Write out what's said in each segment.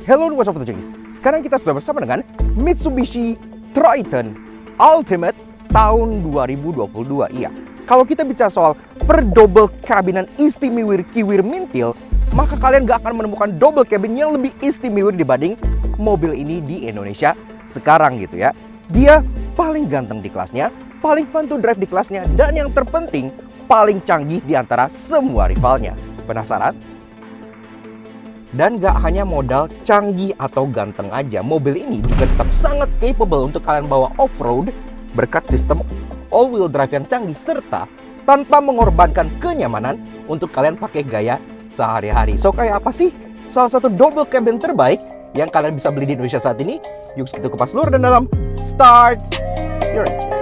Hello, what's up guys? Sekarang kita sudah bersama dengan Mitsubishi Triton Ultimate tahun 2022. Iya, kalau kita bicara soal per double cabinan istimewa kiwir mintil, maka kalian gak akan menemukan double cabin yang lebih istimewa dibanding mobil ini di Indonesia sekarang gitu ya. Dia paling ganteng di kelasnya, paling fun to drive di kelasnya, dan yang terpenting paling canggih di antara semua rivalnya. Penasaran? Dan gak hanya modal canggih atau ganteng aja, mobil ini juga tetap sangat capable untuk kalian bawa off-road berkat sistem all-wheel drive yang canggih serta tanpa mengorbankan kenyamanan untuk kalian pakai gaya sehari-hari. So kayak apa sih salah satu double cabin terbaik yang kalian bisa beli di Indonesia saat ini? Yuk kita kupas luar dan dalam. Start your engine.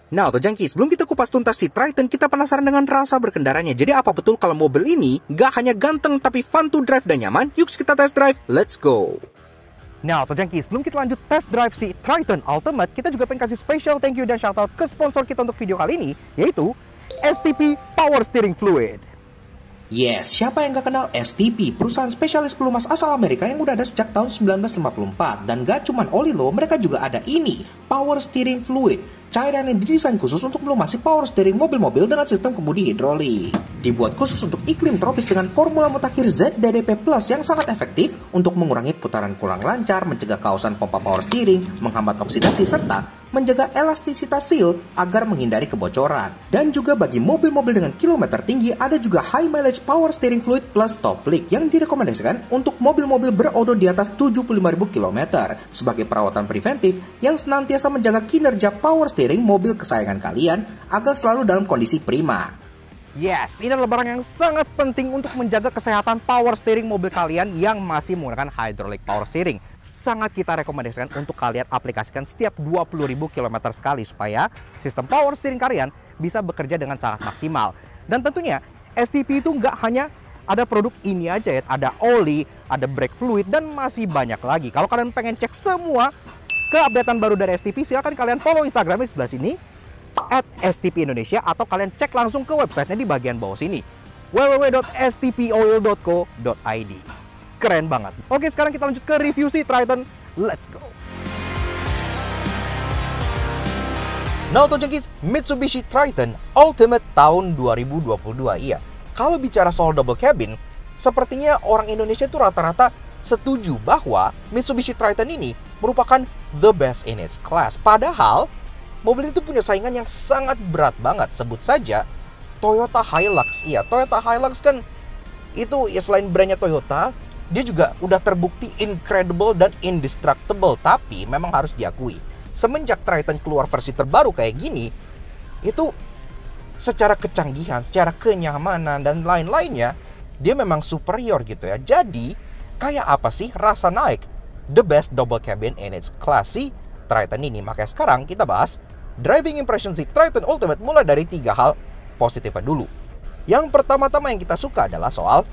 Nah, Auto Junkie, sebelum kita kupas tuntas si Triton, kita penasaran dengan rasa berkendaranya. Jadi apa betul kalau mobil ini gak hanya ganteng tapi fun to drive dan nyaman? Yuk kita test drive, let's go! Nah, Auto Junkie, sebelum kita lanjut test drive si Triton Ultimate, kita juga pengen kasih special thank you dan shoutout ke sponsor kita untuk video kali ini, yaitu STP Power Steering Fluid. Yes, siapa yang gak kenal STP, perusahaan spesialis pelumas asal Amerika yang udah ada sejak tahun 1954. Dan gak cuman oli loh, mereka juga ada ini, Power Steering Fluid. Cairan yang didesain khusus untuk melumasi power steering mobil-mobil dengan sistem kemudi hidrolik. Dibuat khusus untuk iklim tropis dengan formula mutakhir ZDDP Plus yang sangat efektif untuk mengurangi putaran kurang lancar, mencegah kausan pompa power steering, menghambat oksidasi, serta menjaga elastisitas seal agar menghindari kebocoran. Dan juga bagi mobil-mobil dengan kilometer tinggi, ada juga High Mileage Power Steering Fluid Plus Top Leak yang direkomendasikan untuk mobil-mobil berodo di atas 75.000 km sebagai perawatan preventif yang senantiasa menjaga kinerja power steering mobil kesayangan kalian agar selalu dalam kondisi prima. Yes, ini adalah barang yang sangat penting untuk menjaga kesehatan power steering mobil kalian yang masih menggunakan hydraulic power steering. Sangat kita rekomendasikan untuk kalian aplikasikan setiap 20.000 km sekali supaya sistem power steering kalian bisa bekerja dengan sangat maksimal. Dan tentunya STP itu nggak hanya ada produk ini aja ya, ada oli, ada brake fluid, dan masih banyak lagi. Kalau kalian pengen cek semua keupdatean baru dari STP, silakan kalian follow Instagramnya di sebelah sini @STP Indonesia, atau kalian cek langsung ke websitenya di bagian bawah sini, www.stpoil.co.id. Keren banget. Oke, sekarang kita lanjut ke review si Triton. Let's go. Nah, Auto Junkies, Mitsubishi Triton Ultimate tahun 2022. Iya, kalau bicara soal double cabin, sepertinya orang Indonesia itu rata-rata setuju bahwa Mitsubishi Triton ini merupakan the best in its class. Padahal mobil itu punya saingan yang sangat berat banget. Sebut saja Toyota Hilux. Iya, Toyota Hilux kan itu ya, selain brandnya Toyota, dia juga udah terbukti incredible dan indestructible. Tapi memang harus diakui, semenjak Triton keluar versi terbaru kayak gini, itu secara kecanggihan, secara kenyamanan dan lain-lainnya, dia memang superior gitu ya. Jadi kayak apa sih rasa naik the best double cabin in its class si Triton ini? Makanya sekarang kita bahas driving impression si Triton Ultimate mulai dari 3 hal positifnya dulu. Yang pertama-tama yang kita suka adalah soal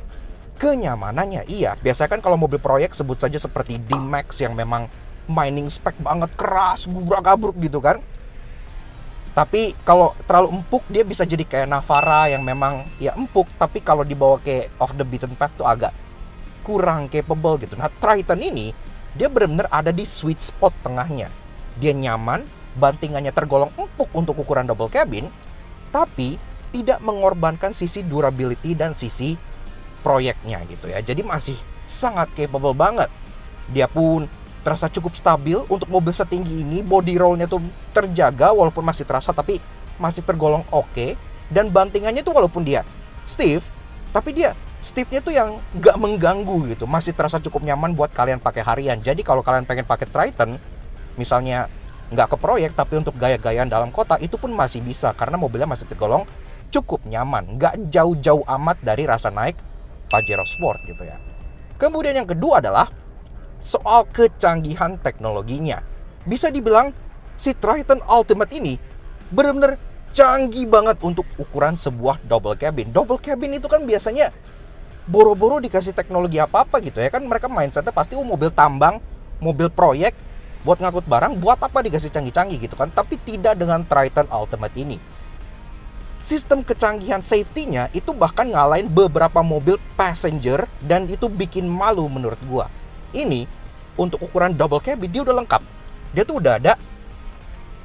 kenyamanannya. Iya, biasanya kan kalau mobil proyek sebut saja seperti D-Max yang memang mining spec banget, keras, gubrak-gabruk gitu kan. Tapi kalau terlalu empuk dia bisa jadi kayak Navara yang memang ya empuk, tapi kalau dibawa ke off the beaten path tuh agak kurang capable gitu. Nah, Triton ini dia benar-benar ada di sweet spot tengahnya. Dia nyaman, bantingannya tergolong empuk untuk ukuran double cabin, tapi tidak mengorbankan sisi durability dan sisi proyeknya gitu ya. Jadi masih sangat capable banget. Dia pun terasa cukup stabil untuk mobil setinggi ini. Body rollnya tuh terjaga walaupun masih terasa, tapi masih tergolong oke. Dan bantingannya tuh walaupun dia stiff, tapi dia stiffnya tuh yang gak mengganggu gitu. Masih terasa cukup nyaman buat kalian pakai harian. Jadi kalau kalian pengen pakai Triton, misalnya nggak ke proyek tapi untuk gaya-gayaan dalam kota, itu pun masih bisa karena mobilnya masih tergolong cukup nyaman, nggak jauh-jauh amat dari rasa naik Pajero Sport gitu ya. Kemudian yang kedua adalah soal kecanggihan teknologinya. Bisa dibilang si Triton Ultimate ini benar-benar canggih banget untuk ukuran sebuah double cabin. Double cabin itu kan biasanya boro-boro dikasih teknologi apa-apa gitu ya kan, mereka mindsetnya pasti mobil tambang, mobil proyek buat ngangkut barang, buat apa dikasih canggih-canggih gitu kan. Tapi tidak dengan Triton Ultimate ini. Sistem kecanggihan safety-nya itu bahkan ngalahin beberapa mobil passenger, dan itu bikin malu menurut gua. Ini untuk ukuran double cabin dia udah lengkap. Dia tuh udah ada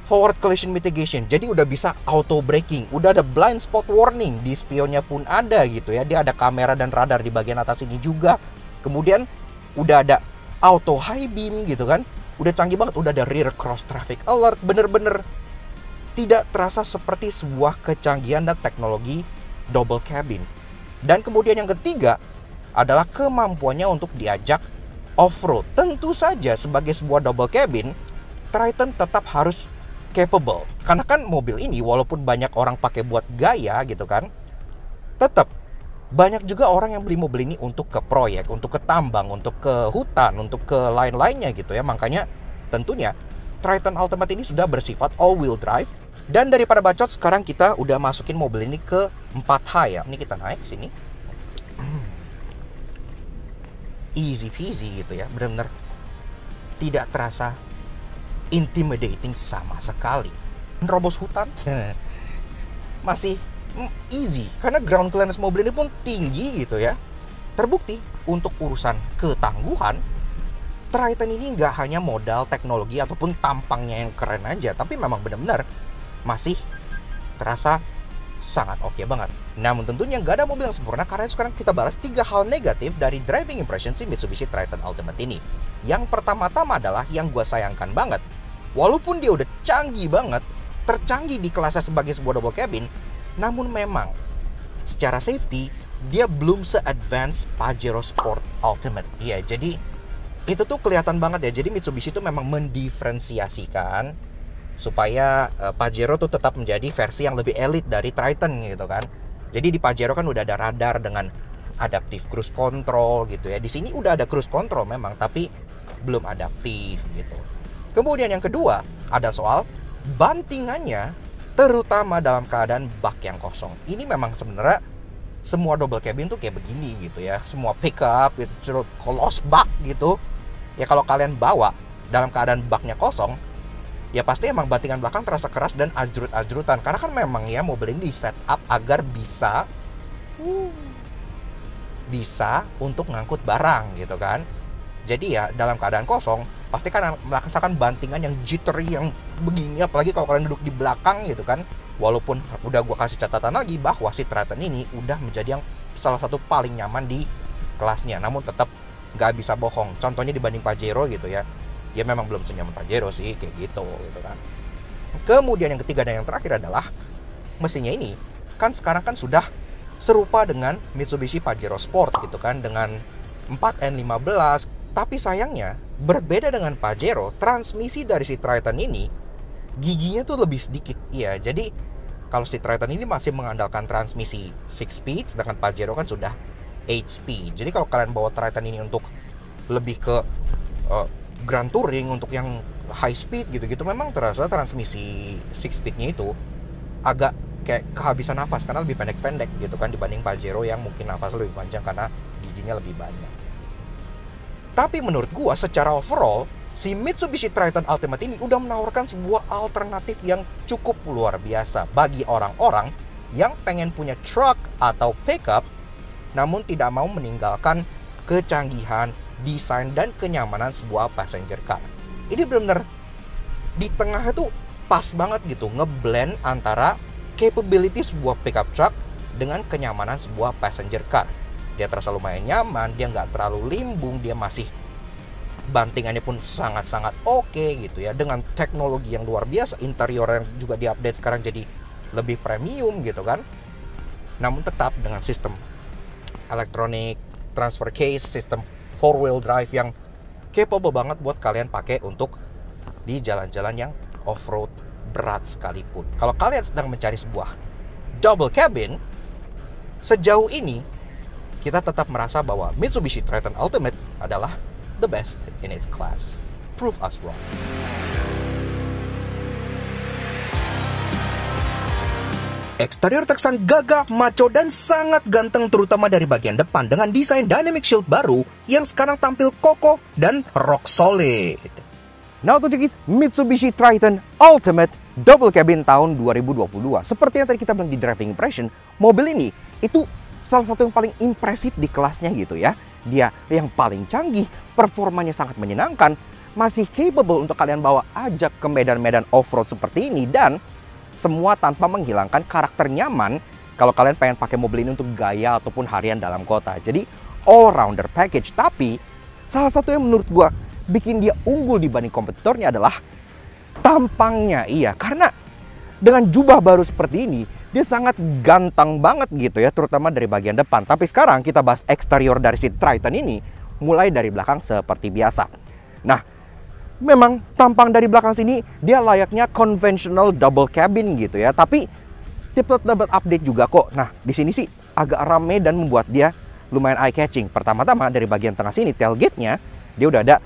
forward collision mitigation, jadi udah bisa auto braking, udah ada blind spot warning, di spionnya pun ada gitu ya. Dia ada kamera dan radar di bagian atas ini juga. Kemudian udah ada auto high beam gitu kan. Udah canggih banget, udah ada rear cross traffic alert, bener-bener tidak terasa seperti sebuah kecanggihan dan teknologi double cabin. Dan kemudian yang ketiga adalah kemampuannya untuk diajak off-road. Tentu saja sebagai sebuah double cabin, Triton tetap harus capable. Karena kan mobil ini walaupun banyak orang pakai buat gaya gitu kan, tetap banyak juga orang yang beli mobil ini untuk ke proyek, untuk ke tambang, untuk ke hutan, untuk ke lain-lainnya gitu ya. Makanya tentunya Triton Ultimate ini sudah bersifat all-wheel drive. Dan daripada bacot, sekarang kita udah masukin mobil ini ke 4H ya. Ini kita naik sini. Easy peasy gitu ya. Benar-benar tidak terasa intimidating sama sekali. Nerobos hutan masih easy karena ground clearance mobil ini pun tinggi gitu ya. Terbukti untuk urusan ketangguhan, Triton ini nggak hanya modal teknologi ataupun tampangnya yang keren aja, tapi memang benar-benar masih terasa sangat oke banget. Namun tentunya nggak ada mobil yang sempurna, karena sekarang kita bahas 3 hal negatif dari driving impression si Mitsubishi Triton Ultimate ini. Yang pertama-tama adalah yang gue sayangkan banget, walaupun dia udah canggih banget, tercanggih di kelasnya sebagai sebuah double cabin, namun memang secara safety dia belum se-advance Pajero Sport Ultimate. Iya, jadi itu tuh kelihatan banget ya. Jadi Mitsubishi tuh memang mendiferensiasikan supaya Pajero tuh tetap menjadi versi yang lebih elit dari Triton gitu kan. Jadi di Pajero kan udah ada radar dengan adaptive cruise control gitu ya. Di sini udah ada cruise control memang, tapi belum adaptif gitu. Kemudian yang kedua ada soal bantingannya, terutama dalam keadaan bak yang kosong. Ini memang sebenarnya semua double cabin tuh kayak begini gitu ya. Semua pickup gitu, lost bak gitu. Ya kalau kalian bawa dalam keadaan baknya kosong, ya pasti emang bantingan belakang terasa keras dan ajrut-ajrutan. Karena kan memang ya mobil ini di set up agar bisa untuk ngangkut barang gitu kan. Jadi ya dalam keadaan kosong pasti kan merasakan bantingan yang jittery yang begini, apalagi kalau kalian duduk di belakang gitu kan. Walaupun udah gue kasih catatan lagi bahwa si Triton ini udah menjadi yang salah satu paling nyaman di kelasnya, namun tetap nggak bisa bohong. Contohnya dibanding Pajero gitu ya, ya memang belum senyaman Pajero sih kayak gitu kan. Kemudian yang ketiga dan yang terakhir adalah mesinnya ini kan sekarang kan sudah serupa dengan Mitsubishi Pajero Sport gitu kan, dengan 4N15. Tapi sayangnya berbeda dengan Pajero, transmisi dari si Triton ini giginya tuh lebih sedikit. Iya, jadi kalau si Triton ini masih mengandalkan transmisi 6 speed, sedangkan Pajero kan sudah 8 speed. Jadi kalau kalian bawa Triton ini untuk lebih ke Grand Touring, untuk yang high speed gitu-gitu, memang terasa transmisi 6 speednya itu agak kayak kehabisan nafas karena lebih pendek-pendek gitu kan, dibanding Pajero yang mungkin nafas lebih panjang karena giginya lebih banyak. Tapi menurut gua secara overall, si Mitsubishi Triton Ultimate ini udah menawarkan sebuah alternatif yang cukup luar biasa bagi orang-orang yang pengen punya truck atau pickup namun tidak mau meninggalkan kecanggihan, desain, dan kenyamanan sebuah passenger car. Ini benar-benar di tengah itu pas banget gitu, ngeblend antara capability sebuah pickup truck dengan kenyamanan sebuah passenger car. Dia terasa lumayan nyaman, dia nggak terlalu limbung, dia masih bantingannya pun sangat-sangat oke gitu ya, dengan teknologi yang luar biasa. Interior yang juga diupdate sekarang jadi lebih premium gitu kan. Namun tetap dengan sistem electronic transfer case, sistem 4-wheel drive yang capable banget buat kalian pakai untuk di jalan-jalan yang off-road berat sekalipun. Kalau kalian sedang mencari sebuah double cabin, sejauh ini kita tetap merasa bahwa Mitsubishi Triton Ultimate adalah the best in its class. Prove us wrong. Eksterior terkesan gagah, maco, dan sangat ganteng terutama dari bagian depan dengan desain dynamic shield baru yang sekarang tampil kokoh dan rock solid. Nah, untuk Mitsubishi Triton Ultimate Double Cabin tahun 2022. Seperti yang tadi kita bilang di driving impression, mobil ini itu salah satu yang paling impresif di kelasnya gitu ya. Dia yang paling canggih, performanya sangat menyenangkan, masih capable untuk kalian bawa ajak ke medan-medan off-road seperti ini, dan semua tanpa menghilangkan karakter nyaman kalau kalian pengen pakai mobil ini untuk gaya ataupun harian dalam kota. Jadi all-rounder package. Tapi salah satu yang menurut gua bikin dia unggul dibanding kompetitornya adalah tampangnya. Iya, karena dengan jubah baru seperti ini, dia sangat ganteng banget gitu ya, terutama dari bagian depan. Tapi sekarang kita bahas eksterior dari si Triton ini, mulai dari belakang seperti biasa. Nah, memang tampang dari belakang sini dia layaknya conventional double cabin gitu ya, tapi tipe dapat update juga kok. Nah, di sini sih agak rame dan membuat dia lumayan eye catching. Pertama-tama dari bagian tengah sini tailgate-nya dia udah ada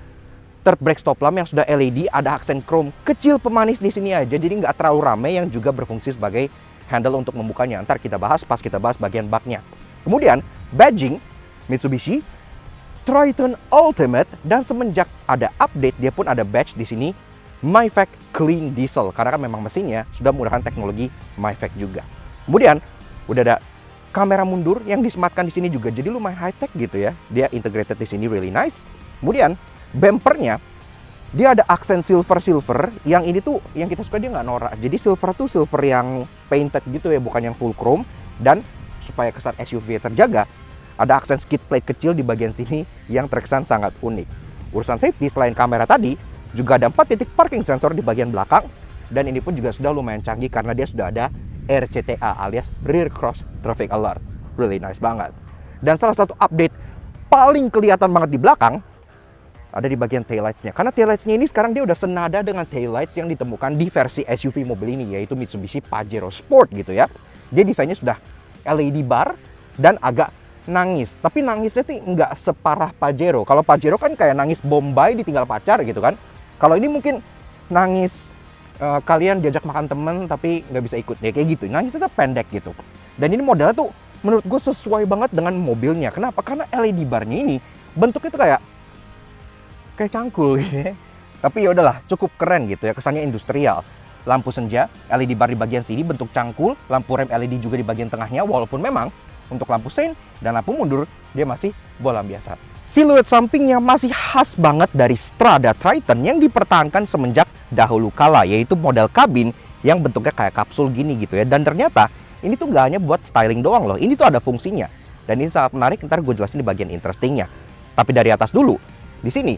third brake stop lamp yang sudah LED, ada aksen chrome kecil pemanis di sini aja, jadi nggak terlalu rame, yang juga berfungsi sebagai handle untuk membukanya. Ntar kita bahas pas kita bahas bagian baknya. Kemudian badging Mitsubishi Triton Ultimate, dan semenjak ada update dia pun ada badge di sini MyFac Clean Diesel, karena kan memang mesinnya sudah menggunakan teknologi MyFac juga. Kemudian udah ada kamera mundur yang disematkan di sini juga, jadi lumayan high tech gitu ya. Dia integrated di sini, really nice. Kemudian bumpernya dia ada aksen silver yang ini tuh yang kita suka, dia nggak norak. Jadi silver tuh silver yang painted gitu ya, bukan yang full chrome. Dan supaya kesan SUV terjaga, ada aksen skid plate kecil di bagian sini yang terkesan sangat unik. Urusan safety, selain kamera tadi, juga ada 4 titik parking sensor di bagian belakang. Dan ini pun juga sudah lumayan canggih karena dia sudah ada RCTA alias Rear Cross Traffic Alert. Really nice banget. Dan salah satu update paling kelihatan banget di belakang ada di bagian taillights-nya. Karena taillights-nya ini sekarang dia udah senada dengan taillights yang ditemukan di versi SUV mobil ini, yaitu Mitsubishi Pajero Sport gitu ya. Dia desainnya sudah LED bar dan agak nangis, tapi nangisnya tuh nggak separah Pajero. Kalau Pajero kan kayak nangis Bombay ditinggal pacar gitu kan. Kalau ini mungkin nangis kalian diajak makan temen tapi nggak bisa ikut, ya kayak gitu. Nangisnya tuh pendek gitu. Dan ini modelnya tuh menurut gue sesuai banget dengan mobilnya. Kenapa? Karena LED barnya ini bentuknya tuh kayak cangkul gitu ya. Tapi ya udahlah, cukup keren gitu ya, kesannya industrial. Lampu senja LED bar di bagian sini bentuk cangkul, lampu rem LED juga di bagian tengahnya, walaupun memang untuk lampu sein dan lampu mundur dia masih bola biasa. Siluet sampingnya masih khas banget dari Strada Triton yang dipertahankan semenjak dahulu kala, yaitu model kabin yang bentuknya kayak kapsul gini gitu ya. Dan ternyata ini tuh gak hanya buat styling doang loh, ini tuh ada fungsinya. Dan ini sangat menarik, ntar gue jelasin di bagian interestingnya. Tapi dari atas dulu, di sini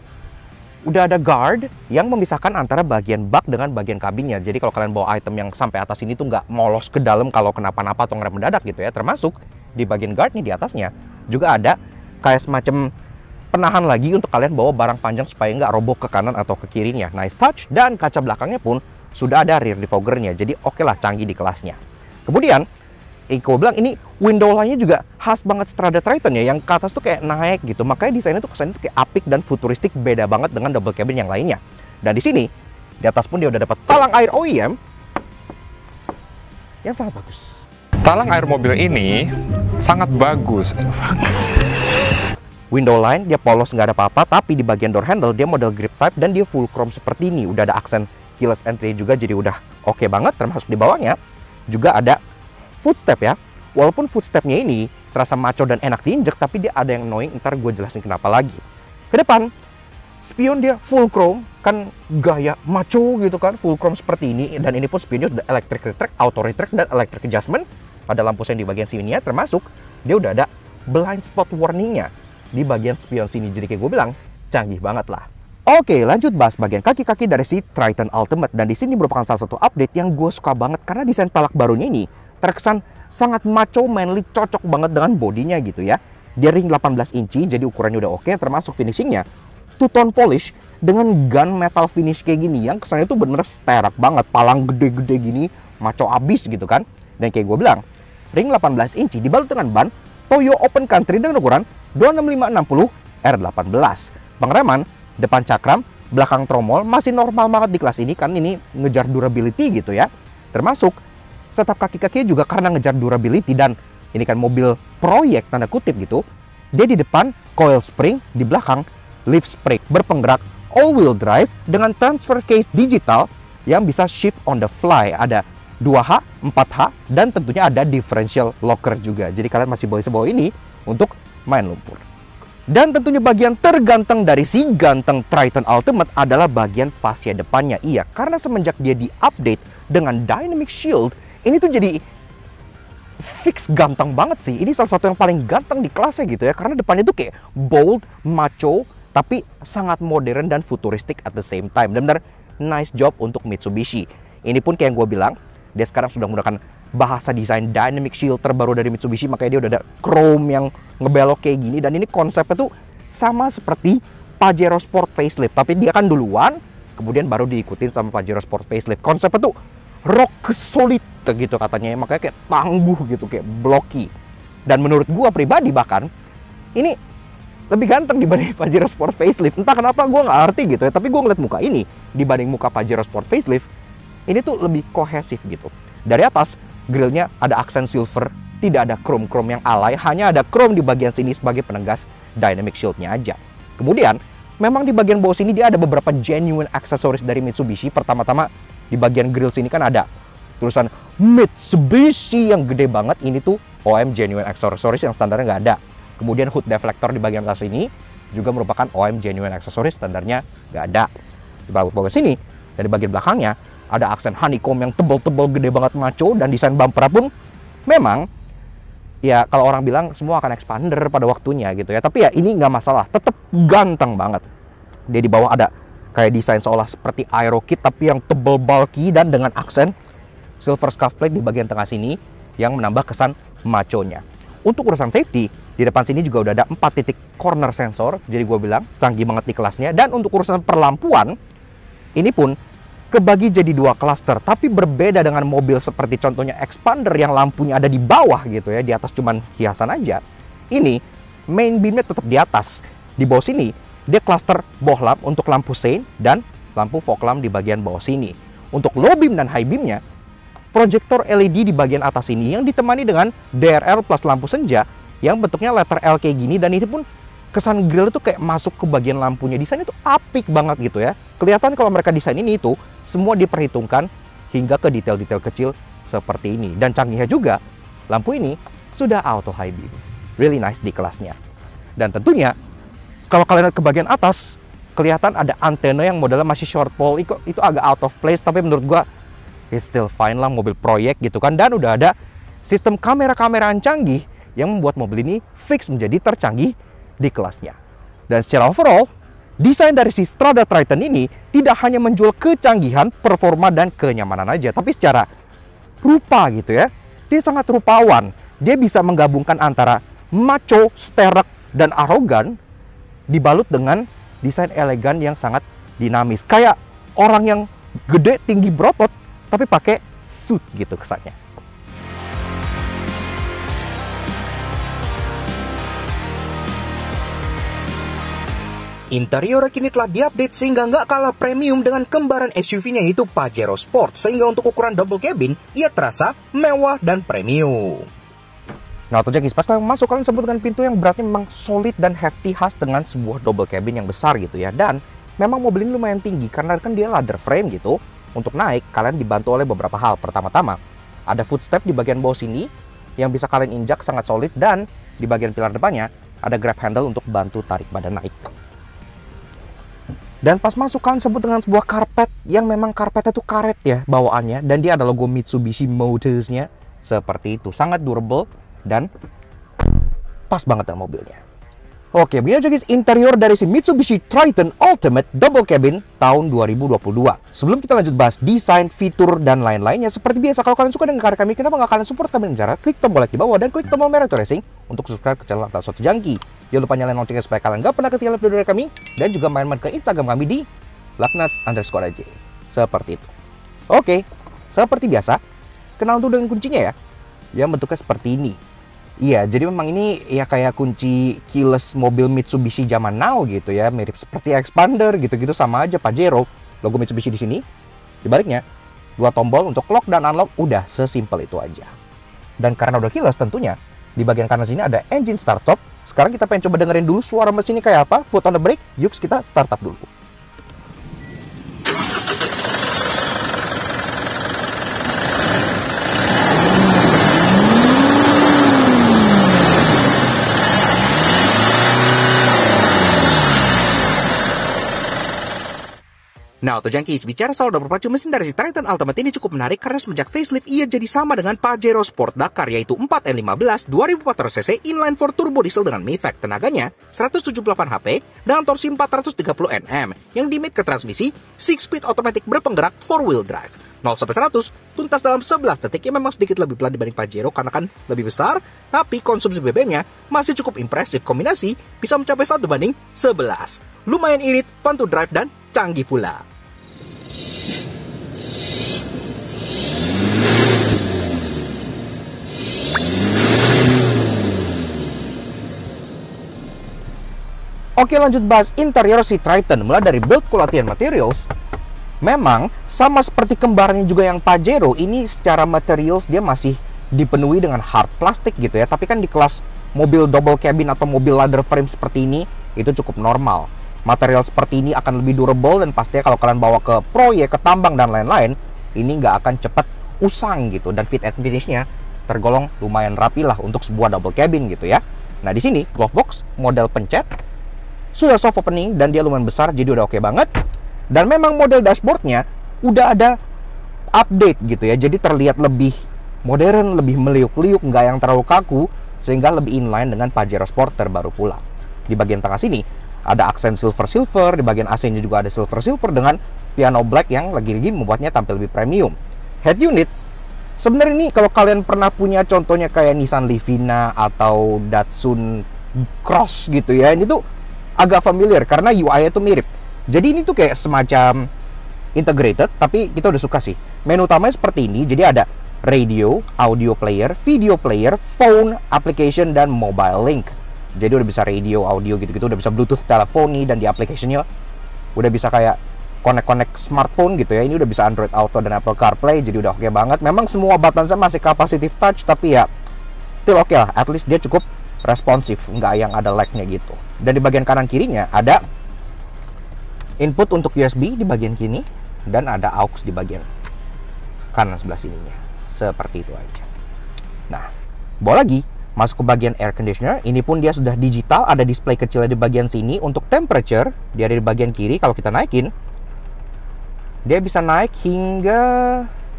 udah ada guard yang memisahkan antara bagian bak dengan bagian kabinnya. Jadi kalau kalian bawa item yang sampai atas ini tuh nggak molos ke dalam kalau kenapa-napa atau ngerem mendadak gitu ya. Termasuk di bagian guard nih di atasnya juga ada kayak semacam penahan lagi untuk kalian bawa barang panjang supaya nggak roboh ke kanan atau ke kirinya. Nice touch. Dan kaca belakangnya pun sudah ada rear defoggernya. Jadi oke lah, canggih di kelasnya. Kemudian Eko bilang ini window line-nya juga khas banget Strada Triton ya, yang ke atas tuh kayak naik gitu. Makanya desainnya tuh kesannya tuh kayak apik dan futuristik, beda banget dengan double cabin yang lainnya. Dan di sini di atas pun dia udah dapat talang air OEM yang sangat bagus. Talang air mobil ini sangat bagus. Window line dia polos, nggak ada apa-apa, tapi di bagian door handle dia model grip type dan dia full chrome seperti ini. Udah ada aksen keyless entry juga, jadi udah oke banget. Termasuk di bawahnya juga ada footstep ya. Walaupun footstepnya ini terasa maco dan enak diinjek, tapi dia ada yang annoying, ntar gue jelasin kenapa lagi. Ke depan, spion dia full chrome, kan gaya maco gitu kan, full chrome seperti ini. Dan ini pun spionnya sudah electric retract, auto retract, dan electric adjustment. Pada lampu sein di bagian sininya, termasuk dia udah ada blind spot warningnya di bagian spion sini. Jadi kayak gue bilang, canggih banget lah. Oke, lanjut bahas bagian kaki-kaki dari si Triton Ultimate. Dan di sini merupakan salah satu update yang gue suka banget karena desain pelak barunya ini terkesan sangat macho, manly, cocok banget dengan bodinya gitu ya. Dia ring 18 inci, jadi ukurannya udah oke, termasuk finishingnya two-tone polish dengan gun metal finish kayak gini yang kesannya tuh bener sterak banget, palang gede-gede gini, macho abis gitu kan. Dan kayak gue bilang, ring 18 inci dibalut dengan ban Toyo Open Country dengan ukuran 265/60 R18. Pengereman depan cakram, belakang tromol masih normal banget di kelas ini kan, ini ngejar durability gitu ya. Termasuk setup kaki-kakinya juga karena ngejar durability, dan ini kan mobil proyek tanda kutip gitu. Dia di depan coil spring, di belakang lift spring berpenggerak all wheel drive dengan transfer case digital yang bisa shift on the fly. Ada 2H, 4H, dan tentunya ada differential locker juga. Jadi kalian masih boleh bawa ini untuk main lumpur. Dan tentunya bagian terganteng dari si ganteng Triton Ultimate adalah bagian fascia depannya. Iya, karena semenjak dia di-update dengan Dynamic Shield, ini tuh jadi fix ganteng banget sih. Ini salah satu yang paling ganteng di kelasnya gitu ya. Karena depannya tuh kayak bold, macho, tapi sangat modern dan futuristik at the same time. Dan benar nice job untuk Mitsubishi. Ini pun kayak yang gue bilang, dia sekarang sudah menggunakan bahasa desain Dynamic Shield terbaru dari Mitsubishi, makanya dia udah ada chrome yang ngebelok kayak gini. Dan ini konsepnya tuh sama seperti Pajero Sport Facelift, tapi dia kan duluan, kemudian baru diikutin sama Pajero Sport Facelift. Konsepnya tuh rock solid gitu katanya, makanya kayak tangguh gitu, kayak blocky. Dan menurut gua pribadi bahkan ini lebih ganteng dibanding Pajero Sport Facelift. Entah kenapa gua nggak ngerti gitu ya, tapi gua ngeliat muka ini dibanding muka Pajero Sport Facelift, ini tuh lebih kohesif gitu. Dari atas, grillnya ada aksen silver, tidak ada chrome-chrome yang alay, hanya ada chrome di bagian sini sebagai penegas Dynamic Shield-nya aja. Kemudian, memang di bagian bawah sini dia ada beberapa genuine aksesoris dari Mitsubishi. Pertama-tama, di bagian grill sini kan ada tulisan Mitsubishi yang gede banget. Ini tuh OM genuine aksesoris yang standarnya nggak ada. Kemudian hood deflector di bagian atas ini juga merupakan OM genuine aksesoris, standarnya nggak ada. Di bawah sini, dari bagian belakangnya, ada aksen honeycomb yang tebel-tebel gede banget macho, dan desain bumper pun memang ya kalau orang bilang semua akan expander pada waktunya gitu ya, tapi ya ini nggak masalah, tetap ganteng banget. Dia di bawah ada kayak desain seolah seperti aero kit tapi yang tebel bulky dan dengan aksen silver scuff plate di bagian tengah sini yang menambah kesan maconya. Untuk urusan safety, di depan sini juga udah ada 4 titik corner sensor, jadi gue bilang canggih banget di kelasnya. Dan untuk urusan perlampuan, ini pun kebagi jadi 2 klaster, tapi berbeda dengan mobil seperti contohnya Expander yang lampunya ada di bawah gitu ya, di atas cuman hiasan aja. Ini main beamnya tetap di atas. Di bawah sini dia klaster bohlam untuk lampu sein dan lampu fog lamp di bagian bawah sini. Untuk low beam dan high beamnya, proyektor LED di bagian atas ini yang ditemani dengan DRL plus lampu senja yang bentuknya letter L kayak gini, dan ini pun kesan grill itu kayak masuk ke bagian lampunya. Desainnya tuh apik banget gitu ya. Kelihatan kalau mereka desain ini itu semua diperhitungkan hingga ke detail-detail kecil seperti ini. Dan canggihnya juga, lampu ini sudah auto high beam. Really nice di kelasnya. Dan tentunya kalau kalian lihat ke bagian atas, kelihatan ada antena yang modelnya masih short pole. Itu agak out of place, tapi menurut gua it's still fine lah, mobil proyek gitu kan. Dan udah ada sistem kamera-kameraan canggih yang membuat mobil ini fix menjadi tercanggih di kelasnya. Dan secara overall, desain dari si Strada Triton ini tidak hanya menjual kecanggihan, performa, dan kenyamanan aja, tapi secara rupa gitu ya. Dia sangat rupawan. Dia bisa menggabungkan antara macho, sterek, dan arogan dibalut dengan desain elegan yang sangat dinamis. Kayak orang yang gede, tinggi, berotot, tapi pakai suit gitu kesannya. Interior kini telah diupdate sehingga nggak kalah premium dengan kembaran SUV-nya yaitu Pajero Sport. Sehingga untuk ukuran double cabin, ia terasa mewah dan premium. Nah, Auto Junkies, pas kalian masuk, kalian sebut dengan pintu yang beratnya memang solid dan hefty khas dengan sebuah double cabin yang besar gitu ya. Dan memang mobil ini lumayan tinggi karena kan dia ladder frame gitu. Untuk naik, kalian dibantu oleh beberapa hal. Pertama-tama, ada footstep di bagian bawah sini yang bisa kalian injak sangat solid. Dan di bagian pilar depannya, ada grab handle untuk bantu tarik badan naik. Dan pas masuk kalian sebut dengan sebuah karpet yang memang karpetnya tuh karet ya bawaannya. Dan dia ada logo Mitsubishi Motors-nya seperti itu. Sangat durable dan pas banget dengan mobilnya. Oke, begini aja guys interior dari si Mitsubishi Triton Ultimate Double Cabin tahun 2022. Sebelum kita lanjut bahas desain, fitur, dan lain-lainnya, seperti biasa kalau kalian suka dengan karya kami, kenapa nggak kalian support kami dengan cara klik tombol like di bawah dan klik tombol merah Racing untuk subscribe ke channel Atau Soto Jangki. Jangan lupa nyalain loncengnya supaya kalian nggak pernah ketinggalan video dari kami, dan juga main-main ke Instagram kami di laknats_aj. Seperti itu. Oke, seperti biasa, kenal dulu dengan kuncinya ya, yang bentuknya seperti ini. Iya, jadi memang ini ya kayak kunci keyless mobil Mitsubishi zaman now gitu ya, mirip seperti Expander gitu-gitu, sama aja Pajero, logo Mitsubishi di sini. Di baliknya, 2 tombol untuk lock dan unlock, udah sesimpel itu aja. Dan karena udah keyless tentunya, di bagian kanan sini ada engine start top. Sekarang kita pengen coba dengerin dulu suara mesinnya kayak apa, foot on the brake, yuk kita start up dulu. Nah, Auto Junkies, bicara soal double pacu mesin dari si Triton Ultimate ini cukup menarik karena semenjak facelift ia jadi sama dengan Pajero Sport Dakar, yaitu 4N15 2400cc inline 4 turbo diesel dengan Mifec. Tenaganya 178 HP dengan torsi 430 Nm yang dimit ke transmisi 6-speed automatic berpenggerak 4-wheel drive. 0-100 tuntas dalam 11 detik, yang memang sedikit lebih pelan dibanding Pajero karena kan lebih besar, tapi konsumsi BBM-nya masih cukup impresif. Kombinasi bisa mencapai 1:11. Lumayan irit, fun to drive, dan canggih pula. Oke, lanjut bahas interior si Triton. Mulai dari build quality and materials, memang sama seperti kembarnya juga yang Pajero, ini secara materials dia masih dipenuhi dengan hard plastik gitu ya. Tapi kan di kelas mobil double cabin atau mobil ladder frame seperti ini, itu cukup normal. Material seperti ini akan lebih durable, dan pastinya kalau kalian bawa ke proyek, ke tambang, dan lain-lain, ini nggak akan cepat usang gitu. Dan fit and finishnya tergolong lumayan rapi lah untuk sebuah double cabin gitu ya. Nah, di sini glove box model pencet sudah soft opening dan dia lumayan besar, jadi udah oke banget. Dan memang model dashboardnya udah ada update gitu ya, jadi terlihat lebih modern, lebih meliuk-liuk, nggak yang terlalu kaku, sehingga lebih inline dengan Pajero Sport terbaru pula. Di bagian tengah sini ada aksen silver, di bagian AC-nya juga ada silver dengan piano black yang lagi-lagi membuatnya tampil lebih premium. Head unit, sebenarnya ini kalau kalian pernah punya contohnya kayak Nissan Livina atau Datsun Cross gitu ya, ini tuh agak familiar karena UI-nya tuh mirip. Jadi ini tuh kayak semacam integrated, tapi kita udah suka sih. Menu utamanya seperti ini, jadi ada radio, audio player, video player, phone, application, dan mobile link. Jadi udah bisa radio, audio gitu-gitu, udah bisa Bluetooth teleponi, dan di application-nya udah bisa kayak connect smartphone gitu ya. Ini udah bisa Android Auto dan Apple CarPlay, jadi udah oke banget. Memang semua button-nya masih capacitive touch, tapi ya still oke lah. At least dia cukup responsif, nggak yang ada lag-nya gitu. Dan di bagian kanan kirinya ada input untuk USB di bagian kiri, dan ada aux di bagian kanan sebelah sininya. Seperti itu aja. Nah, bawa lagi masuk ke bagian air conditioner. Ini pun dia sudah digital, ada display kecilnya di bagian sini. Untuk temperature, dia ada di bagian kiri. Kalau kita naikin, dia bisa naik hingga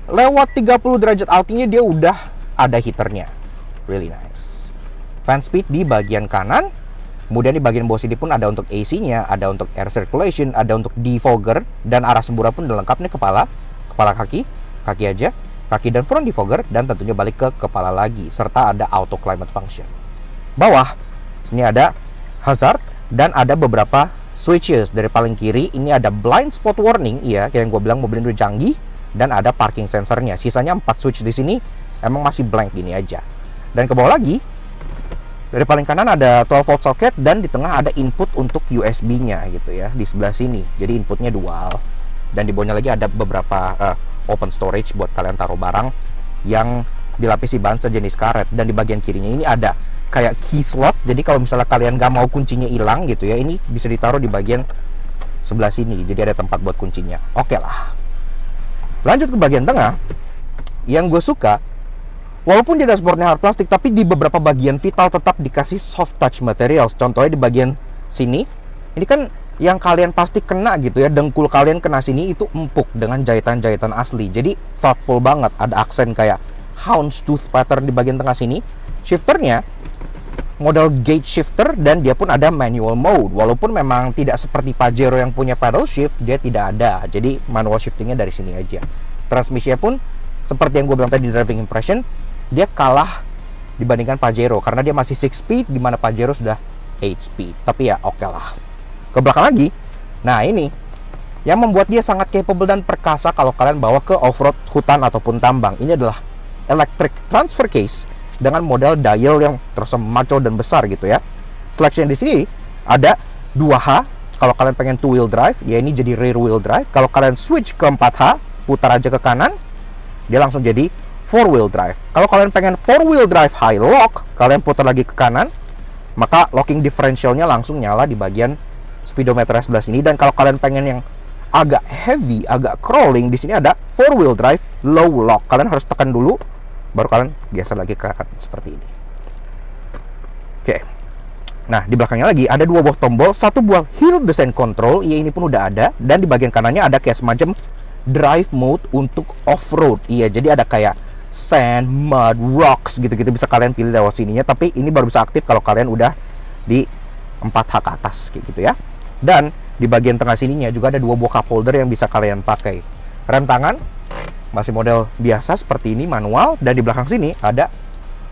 lewat 30 derajat Altinya, dia udah ada heaternya. Really nice. Fan speed di bagian kanan. Kemudian di bagian bawah sini pun ada untuk AC-nya, ada untuk air circulation, ada untuk defogger, dan arah semburan pun udah lengkap nih. Kepala kaki aja, kaki dan front defogger, dan tentunya balik ke kepala lagi, serta ada auto climate function. Bawah sini ada hazard, dan ada beberapa switches. Dari paling kiri ini ada blind spot warning, iya kayak yang gue bilang mobil ini udah canggih, dan ada parking sensornya. Sisanya 4 switch di sini emang masih blank gini aja. Dan ke bawah lagi, dari paling kanan ada 12 volt socket, dan di tengah ada input untuk USB-nya gitu ya, di sebelah sini. Jadi inputnya dual. Dan di bawahnya lagi ada beberapa open storage buat kalian taruh barang yang dilapisi bahan sejenis karet. Dan di bagian kirinya ini ada kayak key slot. Jadi kalau misalnya kalian nggak mau kuncinya hilang gitu ya, ini bisa ditaruh di bagian sebelah sini. Jadi ada tempat buat kuncinya. Oke lah. Lanjut ke bagian tengah. Yang gue suka, walaupun di dashboardnya hard plastik, tapi di beberapa bagian vital tetap dikasih soft touch materials. Contohnya di bagian sini, ini kan yang kalian pasti kena gitu ya, dengkul kalian kena sini itu empuk dengan jahitan-jahitan asli. Jadi thoughtful banget, ada aksen kayak houndstooth pattern di bagian tengah sini. Shifternya model gauge shifter, dan dia pun ada manual mode. Walaupun memang tidak seperti Pajero yang punya pedal shift, dia tidak ada. Jadi manual shiftingnya dari sini aja. Transmisinya pun seperti yang gue bilang tadi di driving impression, dia kalah dibandingkan Pajero karena dia masih 6 speed, di mana Pajero sudah 8 speed. Tapi ya oke lah. Ke belakang lagi, nah ini yang membuat dia sangat capable dan perkasa kalau kalian bawa ke off-road, hutan ataupun tambang. Ini adalah electric transfer case dengan model dial yang terasa maco dan besar gitu ya. Selection di sini ada 2H. Kalau kalian pengen 2 wheel drive, ya ini jadi rear wheel drive. Kalau kalian switch ke 4H, putar aja ke kanan, dia langsung jadi 4 wheel drive. Kalau kalian pengen 4 wheel drive high lock, kalian putar lagi ke kanan, maka locking differentialnya langsung nyala di bagian speedometer sebelah sini. Dan kalau kalian pengen yang agak heavy, agak crawling, di sini ada 4 wheel drive low lock. Kalian harus tekan dulu, baru kalian geser lagi ke kanan seperti ini. Oke. Nah, di belakangnya lagi ada 2 buah tombol, 1 buah hill descent control, ya ini pun udah ada, dan di bagian kanannya ada kayak semacam drive mode untuk off-road. Iya, jadi ada kayak sand, mud, rocks gitu-gitu, bisa kalian pilih lewat sininya. Tapi ini baru bisa aktif kalau kalian udah di 4H ke atas kayak gitu ya. Dan di bagian tengah sininya juga ada 2 buah cup holder yang bisa kalian pakai. Rem tangan masih model biasa seperti ini, manual. Dan di belakang sini ada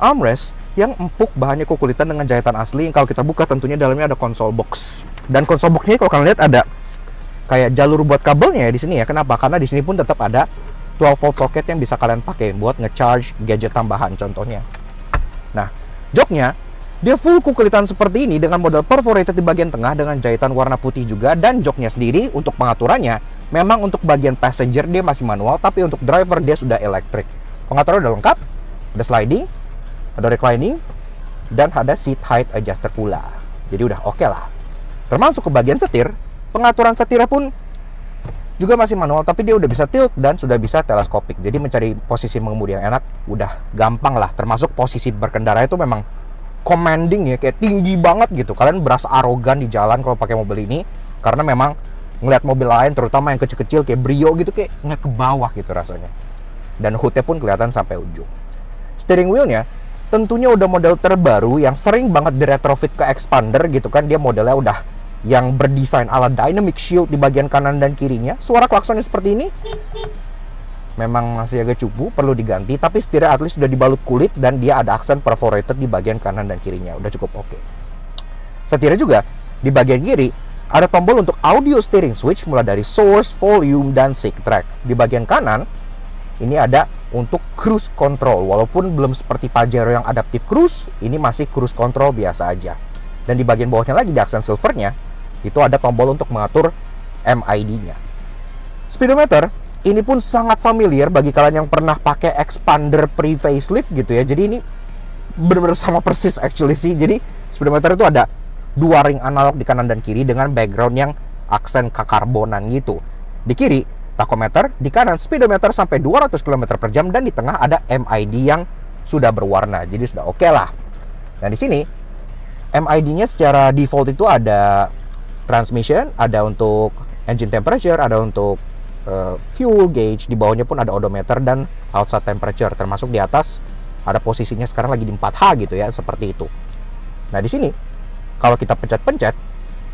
armrest yang empuk, bahannya kukulitan dengan jahitan asli. Yang kalau kita buka tentunya dalamnya ada console box. Dan console boxnya kalau kalian lihat ada kayak jalur buat kabelnya ya di sini ya. Kenapa? Karena di sini pun tetap ada 12 volt socket yang bisa kalian pakai buat nge-charge gadget tambahan contohnya. Nah, joknya dia full kukulitan seperti ini dengan model perforated di bagian tengah dengan jahitan warna putih juga. Dan joknya sendiri untuk pengaturannya memang untuk bagian passenger dia masih manual, tapi untuk driver dia sudah elektrik. Pengaturannya udah lengkap, ada sliding, ada reclining, dan ada seat height adjuster pula. Jadi udah oke lah. Termasuk ke bagian setir, pengaturan setirnya pun juga masih manual, tapi dia udah bisa tilt dan sudah bisa teleskopik. Jadi mencari posisi mengemudi yang enak udah gampang lah. Termasuk posisi berkendara itu memang commanding ya, kayak tinggi banget gitu. Kalian berasa arogan di jalan kalau pakai mobil ini, karena memang ngeliat mobil lain terutama yang kecil-kecil kayak Brio gitu, kayak ngeliat ke bawah gitu rasanya. Dan hoodnya pun kelihatan sampai ujung. Steering wheelnya tentunya udah model terbaru yang sering banget di retrofit ke expander gitu kan. Dia modelnya udah yang berdesain ala dynamic shield di bagian kanan dan kirinya. Suara klaksonnya seperti ini memang masih agak cupu, perlu diganti. Tapi setirnya at least sudah dibalut kulit dan dia ada aksen perforated di bagian kanan dan kirinya. Udah cukup oke. Setirnya juga di bagian kiri ada tombol untuk audio steering switch mulai dari source, volume, dan sync track. Di bagian kanan ini ada untuk cruise control. Walaupun belum seperti Pajero yang adaptive cruise, ini masih cruise control biasa aja. Dan di bagian bawahnya lagi di aksen silvernya itu ada tombol untuk mengatur MID-nya. Speedometer ini pun sangat familiar bagi kalian yang pernah pakai expander pre-facelift gitu ya. Jadi ini benar-benar sama persis actually sih. Jadi speedometer itu ada 2 ring analog di kanan dan kiri dengan background yang aksen kekarbonan gitu. Di kiri tachometer, di kanan speedometer sampai 200 km per jam, dan di tengah ada MID yang sudah berwarna. Jadi sudah oke lah. Dan di sini MID-nya secara default itu ada transmission, ada untuk engine temperature, ada untuk fuel gauge, di bawahnya pun ada odometer dan outside temperature, termasuk di atas ada posisinya sekarang lagi di 4H gitu ya, seperti itu. Nah, di sini kalau kita pencet-pencet,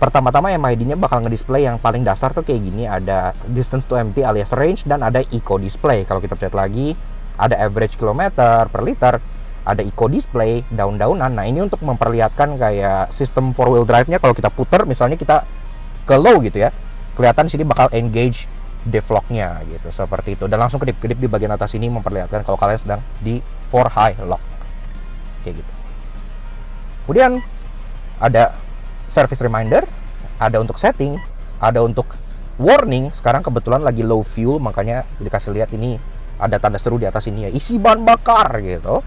pertama-tama MID-nya bakal ngedisplay yang paling dasar tuh kayak gini, ada distance to empty alias range, dan ada eco display. Kalau kita pencet lagi, ada average kilometer per liter, ada eco display, daun-daunan. Nah, ini untuk memperlihatkan kayak sistem 4 wheel drive-nya. Kalau kita puter, misalnya kita ke low gitu ya, kelihatan di sini bakal engage deflock-nya gitu, seperti itu. Dan langsung kedip-kedip di bagian atas ini memperlihatkan kalau kalian sedang di 4 high lock kayak gitu. Kemudian ada service reminder, ada untuk setting, ada untuk warning. Sekarang kebetulan lagi low fuel, makanya dikasih lihat ini ada tanda seru di atas ini ya, isi bahan bakar gitu.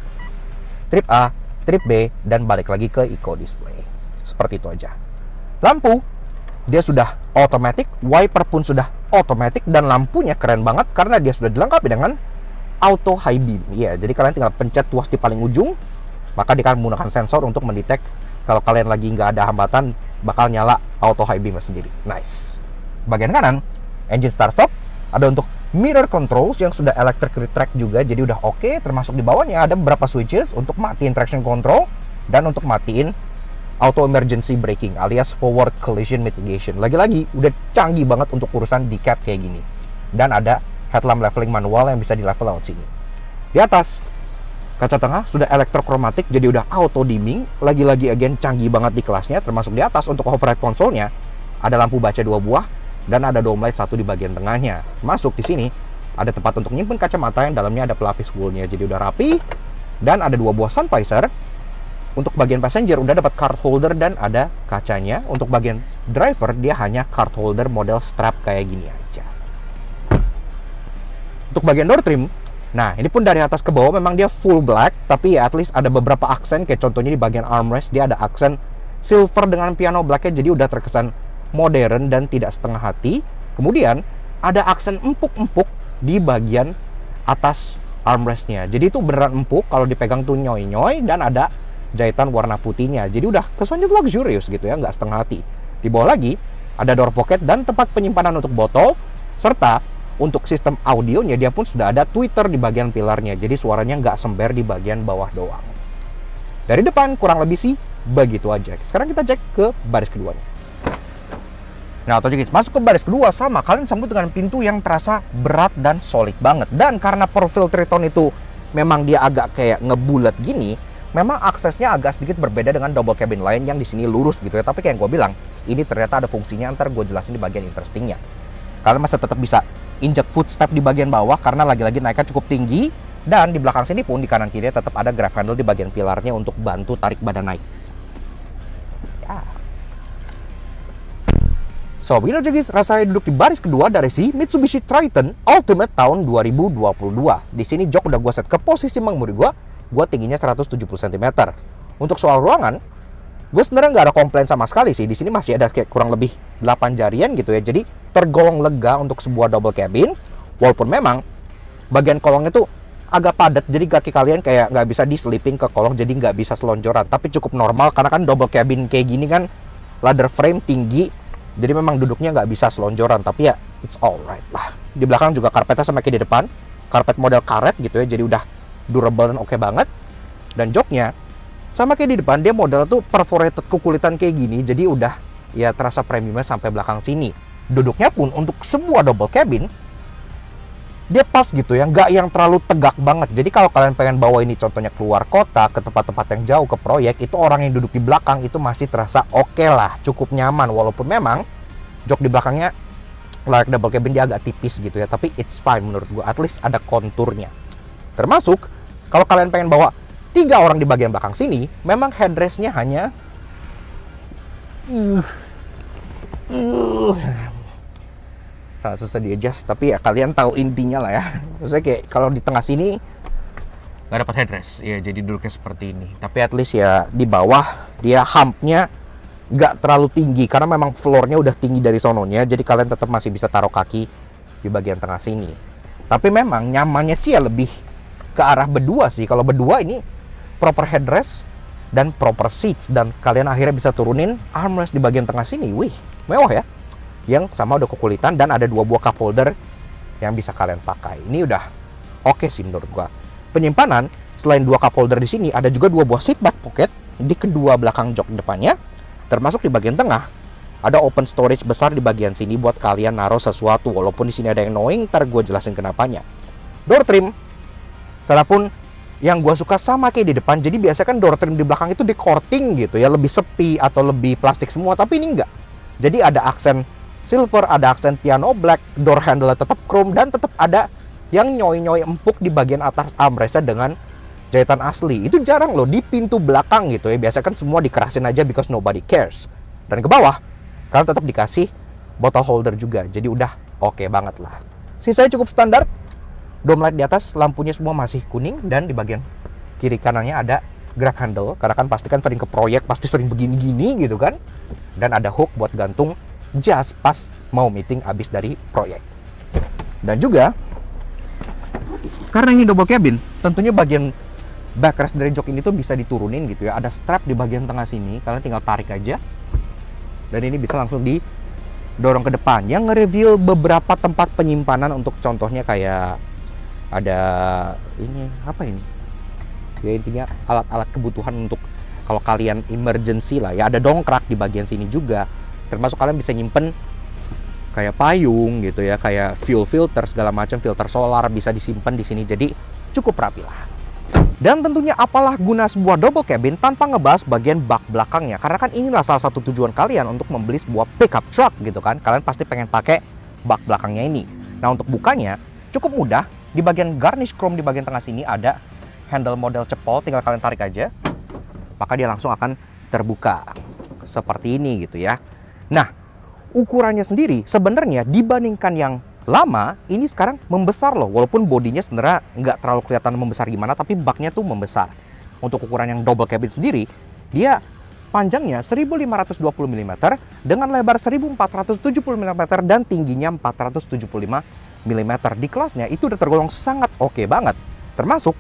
Trip A, trip B, dan balik lagi ke eco display. Seperti itu aja. Lampu dia sudah automatic, wiper pun sudah automatic, dan lampunya keren banget karena dia sudah dilengkapi dengan auto high beam. Iya, jadi kalian tinggal pencet tuas di paling ujung, maka dia akan menggunakan sensor untuk mendetek kalau kalian lagi nggak ada hambatan, bakal nyala auto high beam sendiri. Nice. Bagian kanan, engine start stop, ada untuk mirror controls yang sudah electric retract juga, jadi udah oke. Termasuk di bawahnya ada beberapa switches untuk matiin traction control, Dan untuk matiin auto emergency braking alias forward collision mitigation. Lagi-lagi udah canggih banget untuk urusan decap kayak gini. Dan ada headlamp leveling manual yang bisa di level lewat sini. Di atas kaca tengah sudah elektrokromatik, jadi udah auto dimming. Lagi-lagi again canggih banget di kelasnya. Termasuk di atas untuk override konsolnya ada lampu baca 2 buah dan ada dome light 1 di bagian tengahnya. Masuk di sini ada tempat untuk nyimpen kacamata yang dalamnya ada pelapis woolnya, jadi udah rapi. Dan ada 2 buah sun visor. Untuk bagian passenger udah dapat card holder dan ada kacanya. Untuk bagian driver dia hanya card holder model strap kayak gini aja. Untuk bagian door trim, nah ini pun dari atas ke bawah memang dia full black, tapi ya at least ada beberapa aksen, kayak contohnya di bagian armrest dia ada aksen silver dengan piano blacknya, jadi udah terkesan modern dan tidak setengah hati. Kemudian ada aksen empuk-empuk di bagian atas armrestnya, jadi itu beneran empuk, kalau dipegang tuh nyoy-nyoy. Dan ada jahitan warna putihnya, jadi udah kesannya luxurious gitu ya, nggak setengah hati. Di bawah lagi ada door pocket dan tempat penyimpanan untuk botol, serta untuk sistem audionya dia pun sudah ada tweeter di bagian pilarnya, jadi suaranya nggak sember di bagian bawah doang. Dari depan kurang lebih sih begitu aja. Sekarang kita cek ke baris keduanya. Nah, atau guys, masuk ke baris kedua sama kalian sambut dengan pintu yang terasa berat dan solid banget. Dan karena profil Triton itu memang dia agak kayak ngebulat gini, memang aksesnya agak sedikit berbeda dengan double cabin lain yang di sini lurus gitu ya. Tapi kayak gue bilang, ini ternyata ada fungsinya, ntar gue jelasin di bagian interestingnya. Kalian masih tetap bisa injek footstep di bagian bawah karena lagi-lagi naiknya cukup tinggi. Dan di belakang sini pun di kanan kiri tetap ada grab handle di bagian pilarnya untuk bantu tarik badan naik. Ya. So, begini aja guys, rasanya duduk di baris kedua dari si Mitsubishi Triton Ultimate tahun 2022. Di sini jok udah gue set ke posisi mengemudi gue tingginya 170 cm. Untuk soal ruangan, gue sebenarnya nggak ada komplain sama sekali sih. Di sini masih ada kayak kurang lebih 8 jarian gitu ya. Jadi tergolong lega untuk sebuah double cabin. Walaupun memang bagian kolongnya tuh agak padat, jadi kaki kalian kayak nggak bisa diselipin ke kolong, jadi nggak bisa selonjoran. Tapi cukup normal karena kan double cabin kayak gini kan ladder frame tinggi, jadi memang duduknya nggak bisa selonjoran. Tapi ya it's alright lah. Di belakang juga karpetnya sama kayak di depan, karpet model karet gitu ya, jadi udah durable dan oke banget. Dan joknya sama kayak di depan, dia model tuh perforated kekulitan kayak gini, jadi udah ya terasa premiumnya sampai belakang sini. Duduknya pun untuk sebuah double cabin dia pas gitu ya, nggak yang terlalu tegak banget. Jadi kalau kalian pengen bawa ini contohnya keluar kota, ke tempat-tempat yang jauh, ke proyek, itu orang yang duduk di belakang itu masih terasa oke lah, cukup nyaman. Walaupun memang jok di belakangnya layak double cabin dia agak tipis gitu ya, tapi it's fine menurut gua, at least ada konturnya. Termasuk kalau kalian pengen bawa 3 orang di bagian belakang sini, memang headrestnya hanya sangat susah di adjust, tapi ya kalian tahu intinya lah ya. Maksudnya kayak kalau di tengah sini nggak dapat headrest ya, jadi duduknya seperti ini. Tapi at least ya di bawah dia humpnya nggak terlalu tinggi karena memang floornya udah tinggi dari sononya, jadi kalian tetap masih bisa taruh kaki di bagian tengah sini. Tapi memang nyamannya sih ya lebih ke arah berdua sih. Kalau berdua ini proper headrest dan proper seats, dan kalian akhirnya bisa turunin armrest di bagian tengah sini. Wih, mewah ya. Yang sama udah kekulitan dan ada 2 buah cup holder yang bisa kalian pakai. Ini udah oke sih menurut gua. Penyimpanan selain 2 cup holder di sini, ada juga 2 buah seat back pocket di kedua belakang jok depannya. Termasuk di bagian tengah ada open storage besar di bagian sini buat kalian naruh sesuatu. Walaupun di sini ada yang knowing, ntar gue jelasin kenapanya. Door trim, salah pun yang gue suka sama kayak di depan. Jadi biasanya kan door trim di belakang itu decorating gitu ya, lebih sepi atau lebih plastik semua. Tapi ini enggak. Jadi ada aksen silver, ada aksen piano black, door handle tetap chrome, dan tetap ada yang nyoy-nyoy empuk di bagian atas armrestnya dengan jahitan asli. Itu jarang loh di pintu belakang gitu ya. Biasanya kan semua dikerasin aja because nobody cares. Dan ke bawah kalian tetap dikasih bottle holder juga. Jadi udah oke banget lah. Sisanya cukup standar. Dome light di atas, lampunya semua masih kuning, dan di bagian kiri kanannya ada grab handle. Karena kan pasti kan sering ke proyek, pasti sering begini-gini gitu kan. Dan ada hook buat gantung jas pas mau meeting abis dari proyek. Dan juga karena ini double cabin, tentunya bagian backrest dari jok ini tuh bisa diturunin gitu ya. Ada strap di bagian tengah sini, kalian tinggal tarik aja. Dan ini bisa langsung didorong ke depan. Yang nge-reveal beberapa tempat penyimpanan untuk contohnya kayak ada ini, apa ini? Ya intinya alat-alat kebutuhan untuk kalau kalian emergency lah ya, ada dongkrak di bagian sini juga. Termasuk kalian bisa nyimpen kayak payung gitu ya, kayak fuel filter segala macam, filter solar bisa disimpan di sini. Jadi cukup rapi lah. Dan tentunya apalah guna sebuah double cabin tanpa ngebahas bagian bak belakangnya. Karena kan inilah salah satu tujuan kalian untuk membeli sebuah pickup truck gitu kan. Kalian pasti pengen pakai bak belakangnya ini. Nah, untuk bukanya cukup mudah. Di bagian garnish chrome di bagian tengah sini ada handle model cepol, tinggal kalian tarik aja. Maka dia langsung akan terbuka seperti ini gitu ya. Nah, ukurannya sendiri sebenarnya dibandingkan yang lama, ini sekarang membesar loh. Walaupun bodinya sebenarnya nggak terlalu kelihatan membesar gimana, tapi baknya tuh membesar. Untuk ukuran yang double cabin sendiri, dia panjangnya 1520 mm dengan lebar 1470 mm dan tingginya 475 mm. Di kelasnya itu udah tergolong sangat oke banget. Termasuk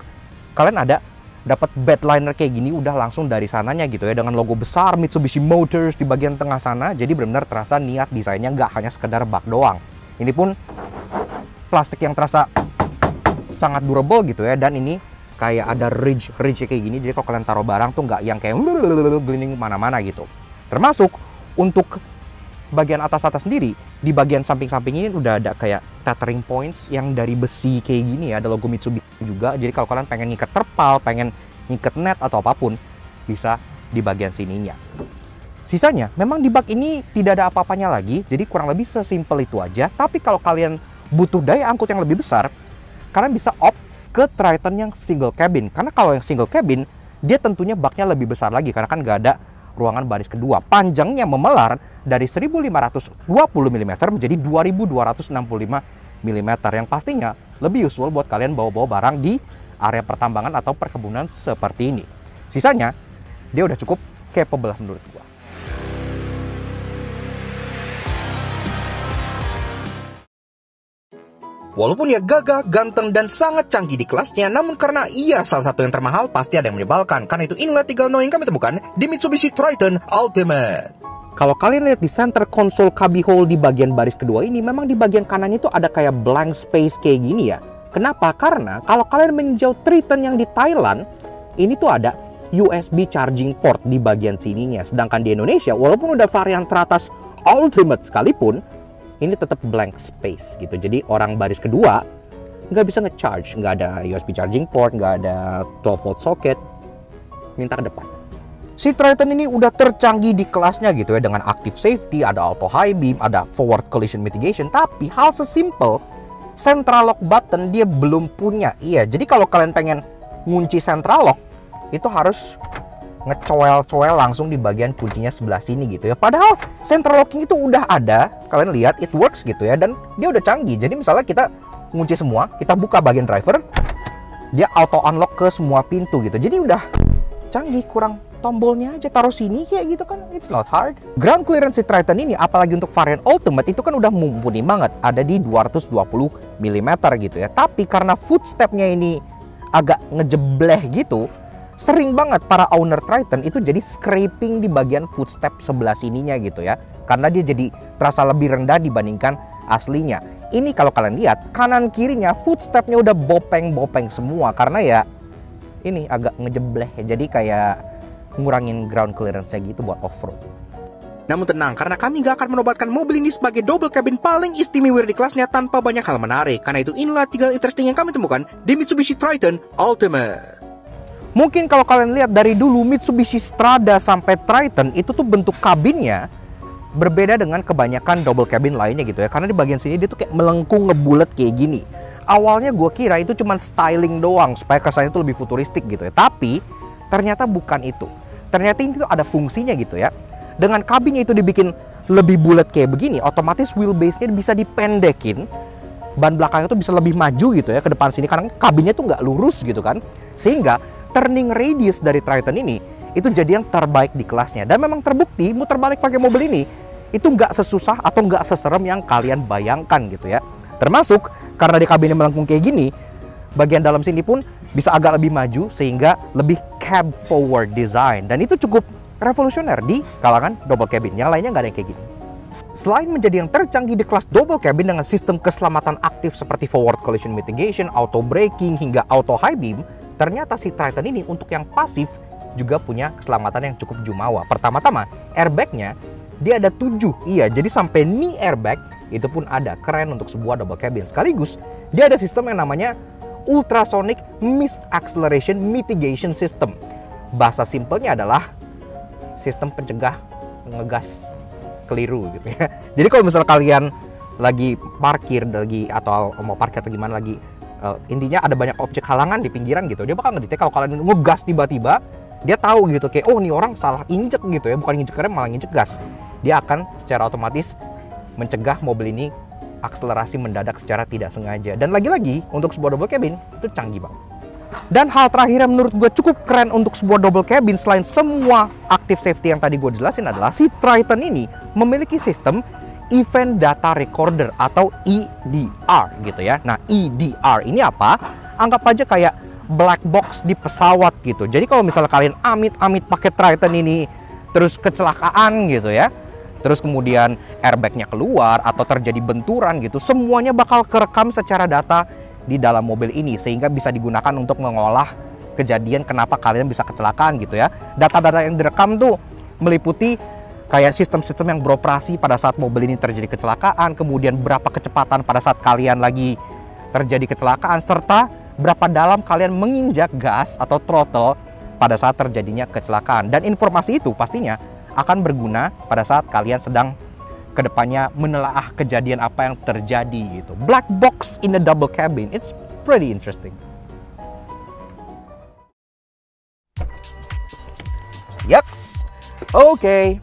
kalian ada dapat bedliner kayak gini udah langsung dari sananya gitu ya, dengan logo besar Mitsubishi Motors di bagian tengah sana. Jadi benar-benar terasa niat desainnya, nggak hanya sekedar bak doang. Ini pun plastik yang terasa sangat durable gitu ya, dan ini kayak ada ridge kayak gini. Jadi kalau kalian taruh barang tuh nggak yang kayak glinding mana-mana gitu. Termasuk untuk bagian atas sendiri, di bagian samping-samping ini udah ada kayak tethering points yang dari besi kayak gini ya, ada logo Mitsubishi juga. Jadi kalau kalian pengen ngikat terpal, pengen ngikat net atau apapun, bisa di bagian sininya. Sisanya memang di bak ini tidak ada apa-apanya lagi, jadi kurang lebih sesimpel itu aja. Tapi kalau kalian butuh daya angkut yang lebih besar, kalian bisa opt ke Triton yang single cabin. Karena kalau yang single cabin, dia tentunya baknya lebih besar lagi, karena kan nggak ada ruangan baris kedua. Panjangnya memelar dari 1520 mm menjadi 2265 mm, yang pastinya lebih useful buat kalian bawa-bawa barang di area pertambangan atau perkebunan seperti ini. Sisanya, dia udah cukup capable menurut gua. Walaupun ya gagah, ganteng, dan sangat canggih di kelasnya, namun karena ia salah satu yang termahal, pasti ada yang menyebalkan. Karena itu inilah 3 no yang kami temukan di Mitsubishi Triton Ultimate. Kalau kalian lihat di center console cubbyhole di bagian baris kedua ini, memang di bagian kanan itu ada kayak blank space kayak gini ya. Kenapa? Karena kalau kalian meninjau Triton yang di Thailand, ini tuh ada USB charging port di bagian sininya. Sedangkan di Indonesia, walaupun udah varian teratas Ultimate sekalipun, ini tetap blank space gitu. Jadi orang baris kedua nggak bisa nge-charge, nggak ada USB charging port, nggak ada 12 volt socket. Minta ke depan. Si Triton ini udah tercanggih di kelasnya gitu ya, dengan active safety, ada auto high beam, ada forward collision mitigation. Tapi hal sesimpel central lock button dia belum punya. Iya, jadi kalau kalian pengen ngunci central lock, itu harus ngecoel-coel langsung di bagian kuncinya sebelah sini gitu ya. Padahal central locking itu udah ada, kalian lihat it works gitu ya, dan dia udah canggih. Jadi misalnya kita ngunci semua, kita buka bagian driver, dia auto unlock ke semua pintu gitu. Jadi udah canggih, kurang tombolnya aja taruh sini kayak gitu kan, it's not hard. Ground clearance si Triton ini apalagi untuk varian Ultimate itu kan udah mumpuni banget, ada di 220 mm gitu ya. Tapi karena footstepnya ini agak ngejebleh gitu, sering banget para owner Triton itu jadi scraping di bagian footstep sebelah sininya gitu ya, karena dia jadi terasa lebih rendah dibandingkan aslinya. Ini kalau kalian lihat kanan kirinya footstepnya udah bopeng-bopeng semua, karena ya ini agak ngejebleh, jadi kayak ngurangin ground clearance-nya gitu buat off-road. Namun tenang, karena kami gak akan menobatkan mobil ini sebagai double cabin paling istimewa di kelasnya tanpa banyak hal menarik. Karena itu inilah 3 interesting yang kami temukan di Mitsubishi Triton Ultimate. Mungkin kalau kalian lihat dari dulu Mitsubishi Strada sampai Triton itu tuh bentuk kabinnya berbeda dengan kebanyakan double cabin lainnya gitu ya. Karena di bagian sini dia tuh kayak melengkung ngebulet kayak gini. Awalnya gue kira itu cuma styling doang supaya kesannya tuh lebih futuristik gitu ya. Tapi ternyata bukan itu. Ternyata ini tuh ada fungsinya gitu ya. Dengan kabinnya itu dibikin lebih bulat kayak begini, otomatis wheelbase-nya bisa dipendekin. Ban belakangnya tuh bisa lebih maju gitu ya ke depan sini, karena kabinnya tuh nggak lurus gitu kan. Sehingga turning radius dari Triton ini itu jadi yang terbaik di kelasnya. Dan memang terbukti muter balik pakai mobil ini itu nggak sesusah atau nggak seserem yang kalian bayangkan gitu ya. Termasuk karena di kabinnya melengkung kayak gini, bagian dalam sini pun bisa agak lebih maju sehingga lebih cab forward design. Dan itu cukup revolusioner di kalangan double cabin. Yang lainnya nggak ada yang kayak gini. Selain menjadi yang tercanggih di kelas double cabin dengan sistem keselamatan aktif seperti forward collision mitigation, auto braking, hingga auto high beam, ternyata si Triton ini untuk yang pasif juga punya keselamatan yang cukup jumawa. Pertama-tama, airbagnya dia ada 7. Iya, jadi sampai knee airbag itu pun ada. Keren untuk sebuah double cabin. Sekaligus, dia ada sistem yang namanya ultrasonic mist acceleration mitigation system. Bahasa simpelnya adalah sistem pencegah ngegas keliru gitu ya. Jadi kalau misalnya kalian lagi parkir atau mau parkir atau gimana lagi, intinya ada banyak objek halangan di pinggiran gitu, dia bakal ngedetek kalau kalian ngegas tiba-tiba, dia tahu gitu kayak oh nih orang salah injek gitu ya, bukan injek rem malah injek gas. Dia akan secara otomatis mencegah mobil ini akselerasi mendadak secara tidak sengaja. Dan lagi-lagi untuk sebuah double cabin itu canggih banget. Dan hal terakhir yang menurut gue cukup keren untuk sebuah double cabin selain semua active safety yang tadi gue jelasin adalah si Triton ini memiliki sistem Event Data Recorder atau EDR gitu ya. Nah, EDR ini apa? Anggap aja kayak black box di pesawat gitu. Jadi kalau misalnya kalian amit-amit pakai Triton ini terus kecelakaan gitu ya, terus kemudian airbagnya keluar atau terjadi benturan gitu, semuanya bakal kerekam secara data di dalam mobil ini sehingga bisa digunakan untuk mengolah kejadian kenapa kalian bisa kecelakaan gitu ya. Data-data yang direkam tuh meliputi kayak sistem-sistem yang beroperasi pada saat mobil ini terjadi kecelakaan, kemudian berapa kecepatan pada saat kalian lagi terjadi kecelakaan, serta berapa dalam kalian menginjak gas atau throttle pada saat terjadinya kecelakaan. Dan informasi itu pastinya akan berguna pada saat kalian sedang kedepannya menelaah kejadian apa yang terjadi gitu. Black box in a double cabin, it's pretty interesting. Yaks, oke.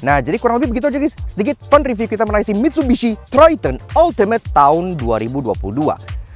Nah, jadi kurang lebih begitu aja guys, sedikit fun review kita mengenai si Mitsubishi Triton Ultimate tahun 2022.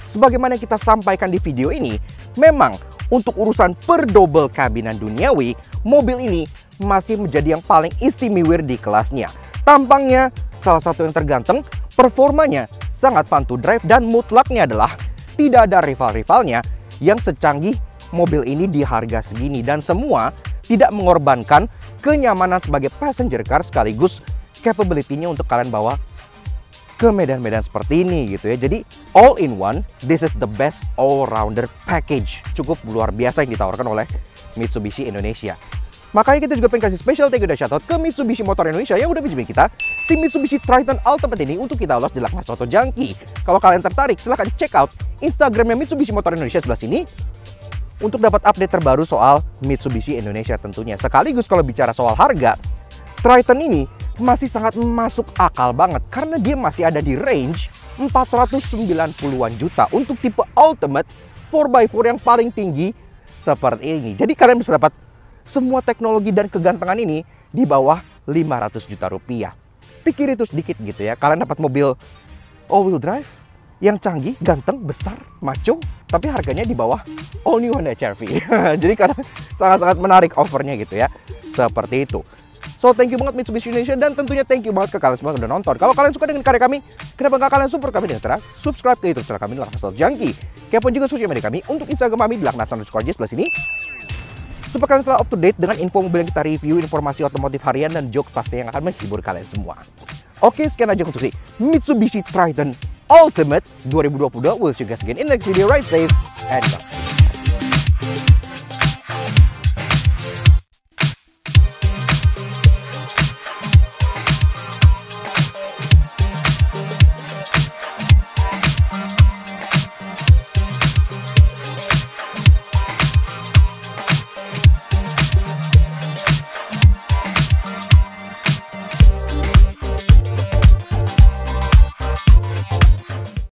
Sebagaimana yang kita sampaikan di video ini, memang untuk urusan per double cabinan duniawi, mobil ini masih menjadi yang paling istimewa di kelasnya. Tampangnya salah satu yang terganteng, performanya sangat fun to drive, dan mutlaknya adalah tidak ada rival-rivalnya yang secanggih mobil ini di harga segini. Dan semua tidak mengorbankan kenyamanan sebagai passenger car sekaligus capability-nya untuk kalian bawa ke medan-medan seperti ini gitu ya. Jadi all in one, this is the best all-rounder package. Cukup luar biasa yang ditawarkan oleh Mitsubishi Indonesia. Makanya kita juga pengen kasih special thank you dan shoutout ke Mitsubishi Motor Indonesia yang udah pinjemin kita si Mitsubishi Triton Ultimate ini untuk kita ulas di Laknas Auto Junkie. Kalau kalian tertarik, silahkan check out Instagramnya Mitsubishi Motor Indonesia sebelah sini untuk dapat update terbaru soal Mitsubishi Indonesia tentunya. Sekaligus kalau bicara soal harga, Triton ini masih sangat masuk akal banget karena dia masih ada di range 490-an juta untuk tipe Ultimate 4x4 yang paling tinggi seperti ini. Jadi kalian bisa dapat semua teknologi dan kegantengan ini di bawah 500 juta rupiah. Pikir itu sedikit gitu ya, kalian dapat mobil all-wheel drive yang canggih, ganteng, besar, maco, tapi harganya di bawah all new Honda HR-V. Jadi karena sangat-sangat menarik offernya gitu ya, seperti itu. So thank you banget Mitsubishi Indonesia, dan tentunya thank you banget ke kalian semua yang udah nonton. Kalau kalian suka dengan karya kami, kenapa nggak kalian support kami dengan cara subscribe ke YouTube channel kami di Laknas Auto Junkie. Kepoin juga sosial media kami untuk Instagram kami di Laknas_J sebelah sini, supaya kalian selalu up to date dengan info mobil yang kita review, informasi otomotif harian, dan jokes pasti yang akan menghibur kalian semua. Oke, sekian aja untuk si Mitsubishi Triton Ultimate 2022. We'll see you guys again in the next video. Ride safe and bye.